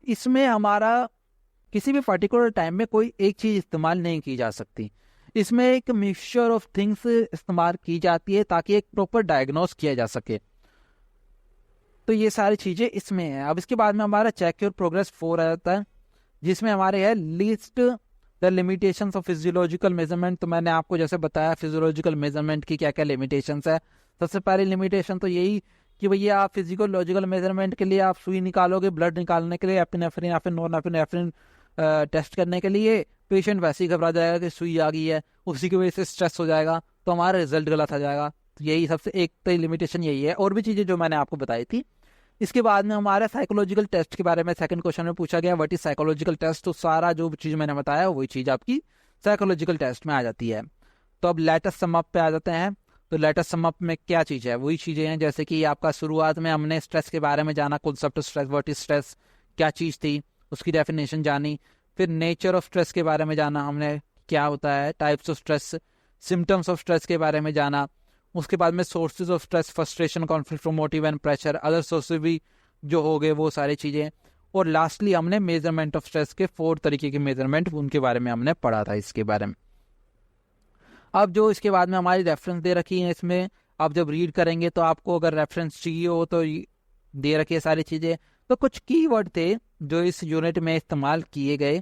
इसमें हमारा किसी भी पर्टिकुलर टाइम में कोई एक चीज़ इस्तेमाल नहीं की जा सकती। इसमें एक मिक्सचर ऑफ थिंग्स इस्तेमाल की जाती है ताकि एक प्रॉपर डायग्नोस किया जा सके। तो ये सारी चीज़ें इसमें है। अब इसके बाद में हमारा चेक योर प्रोग्रेस 4 आ जाता है, जिसमें हमारे है list the limitations of physiological measurement. तो मैंने आपको जैसे बताया फिजियोलॉजिकल मेजरमेंट की क्या क्या लिमिटेशंस है। सबसे पहली लिमिटेशन तो यही कि भैया आप फिजियोलॉजिकल मेजरमेंट के लिए आप सुई निकालोगे, ब्लड निकालने के लिए, एपिनेफ्रिन या फिर नॉन एपिनेफ्रिन टेस्ट करने के लिए, पेशेंट वैसे ही घबरा जाएगा कि सुई आ गई है, उसी की वजह से स्ट्रेस हो जाएगा, तो हमारा रिजल्ट गलत आ जाएगा। तो यही सबसे एक तो लिमिटेशन यही है, और भी चीज़ें जो मैंने आपको बताई थी। इसके बाद में हमारे साइकोलॉजिकल टेस्ट के बारे में सेकंड क्वेश्चन में पूछा गया, व्हाट इज साइकोलॉजिकल टेस्ट। तो सारा जो चीज़ मैंने बताया वही चीज़ आपकी साइकोलॉजिकल टेस्ट में आ जाती है। तो अब लेटेस्ट सम अप पे आ जाते हैं। तो लेटेस्ट सम अप में क्या चीज़ है, वही चीज़ें हैं जैसे कि आपका शुरुआत में हमने स्ट्रेस के बारे में जाना, concept of stress, what is stress, क्या चीज़ थी, उसकी डेफिनेशन जानी। फिर नेचर ऑफ स्ट्रेस के बारे में जाना हमने, क्या होता है, types of stress, symptoms of stress के बारे में जाना। उसके बाद में sources of stress, frustration, conflict, motive and pressure, other sources भी जो हो गए वो सारी चीज़ें। और लास्टली हमने मेजरमेंट ऑफ स्ट्रेस के 4 तरीके के मेजरमेंट, उनके बारे में हमने पढ़ा था इसके बारे में। अब जो इसके बाद में हमारी रेफरेंस दे रखी है, इसमें आप जब रीड करेंगे तो आपको अगर रेफरेंस चाहिए हो तो दे रखी है सारी चीज़ें। तो कुछ कीवर्ड थे जो इस यूनिट में इस्तेमाल किए गए,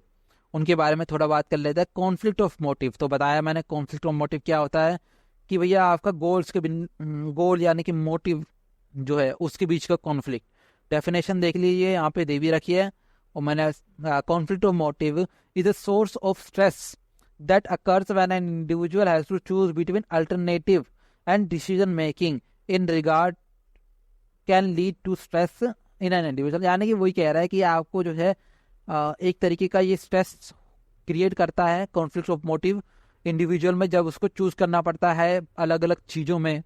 उनके बारे में थोड़ा बात कर लेते हैं। कॉन्फ्लिक्ट ऑफ मोटिव, तो बताया मैंने कॉन्फ्लिक्ट ऑफ मोटिव क्या होता है कि भैया आपका गोल्स के गोल यानी कि मोटिव जो है उसके बीच का कॉन्फ्लिक्ट। डेफिनेशन देख लीजिए, यहाँ पे दे भी रखी है, और मैंने conflict of motive is a source of stress that occurs when an individual has to choose between alternative and decision making in regard can lead to stress in an individual। यानी कि वही कह रहा है कि आपको जो है एक तरीके का ये स्ट्रेस क्रिएट करता है, कॉन्फ्लिक्ट ऑफ मोटिव इंडिविजुअल में, जब उसको चूज करना पड़ता है अलग अलग चीज़ों में,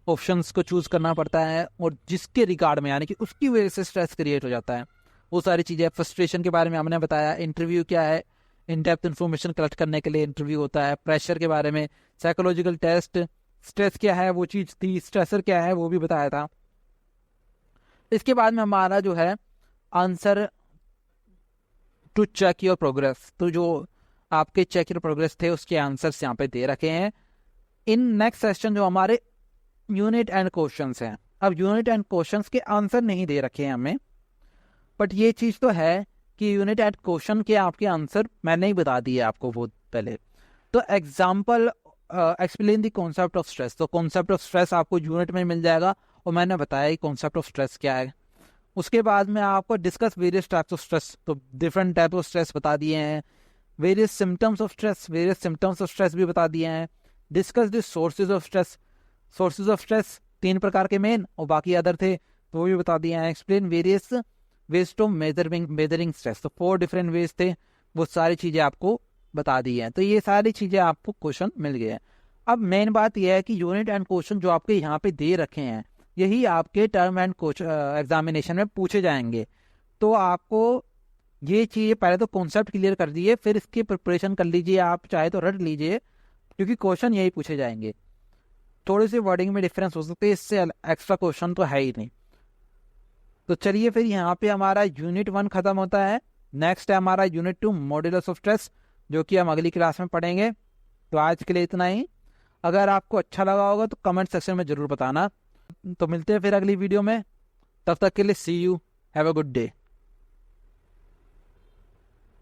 ऑप्शंस को चूज करना पड़ता है, और जिसके रिगार्ड में यानी कि उसकी वजह से स्ट्रेस क्रिएट हो जाता है, वो सारी चीज़ें। फ्रस्ट्रेशन के बारे में हमने बताया, इंटरव्यू क्या है, इन डेप्थ इन्फॉर्मेशन कलेक्ट करने के लिए इंटरव्यू होता है। प्रेशर के बारे में, साइकोलॉजिकल टेस्ट, स्ट्रेस क्या है वो चीज़ थी, स्ट्रेसर क्या है वो भी बताया था। इसके बाद में हमारा जो है answer to check your progress, तो जो आपके चेक योर प्रोग्रेस थे उसके आंसर्स यहाँ पे दे रखे हैं। इन नेक्स्ट सेशन जो हमारे यूनिट एंड क्वेश्चंस हैं, अब यूनिट एंड क्वेश्चंस के आंसर नहीं दे रखे हैं हमें, बट ये चीज़ तो है कि यूनिट एंड क्वेश्चन के आपके आंसर मैंने ही बता दिए आपको बहुत पहले। तो example explain the concept of stress, तो कॉन्सेप्ट ऑफ स्ट्रेस आपको यूनिट में मिल जाएगा, और मैंने बताया कॉन्सेप्ट ऑफ स्ट्रेस क्या है। उसके बाद में आपको discuss various types of stress, तो डिफरेंट टाइप ऑफ स्ट्रेस बता दिए हैं। Various symptoms of stress, various symptoms of stress भी बता दिए हैं। Discuss the sources of stress, sources of stress 3 प्रकार के मेन, और बाकी अदर थे तो वो भी बता दिए हैं। Explain various ways to measuring stress, तो 4 डिफरेंट वेज थे, वो सारी चीज़ें आपको बता दी हैं। तो ये सारी चीज़ें आपको क्वेश्चन मिल गए हैं। अब मेन बात यह है कि यूनिट एंड क्वेश्चन जो आपके यहाँ पे दे रखे हैं, यही आपके टर्म एंड एग्जामिनेशन में पूछे जाएंगे। तो आपको ये चीज़ें पहले तो कॉन्सेप्ट क्लियर कर दीजिए, फिर इसकी प्रिपरेशन कर लीजिए, आप चाहे तो रट लीजिए, क्योंकि क्वेश्चन यही पूछे जाएंगे। थोड़ी सी वर्डिंग में डिफरेंस हो सकते हैं, इससे एक्स्ट्रा क्वेश्चन तो है ही नहीं। तो चलिए फिर यहाँ पे हमारा यूनिट 1 खत्म होता है। नेक्स्ट है हमारा यूनिट 2 मॉड्यूलस ऑफ स्ट्रेस, जो कि हम अगली क्लास में पढ़ेंगे। तो आज के लिए इतना ही। अगर आपको अच्छा लगा होगा तो कमेंट सेक्शन में ज़रूर बताना। तो मिलते हैं फिर अगली वीडियो में, तब तक के लिए see you, have a good day.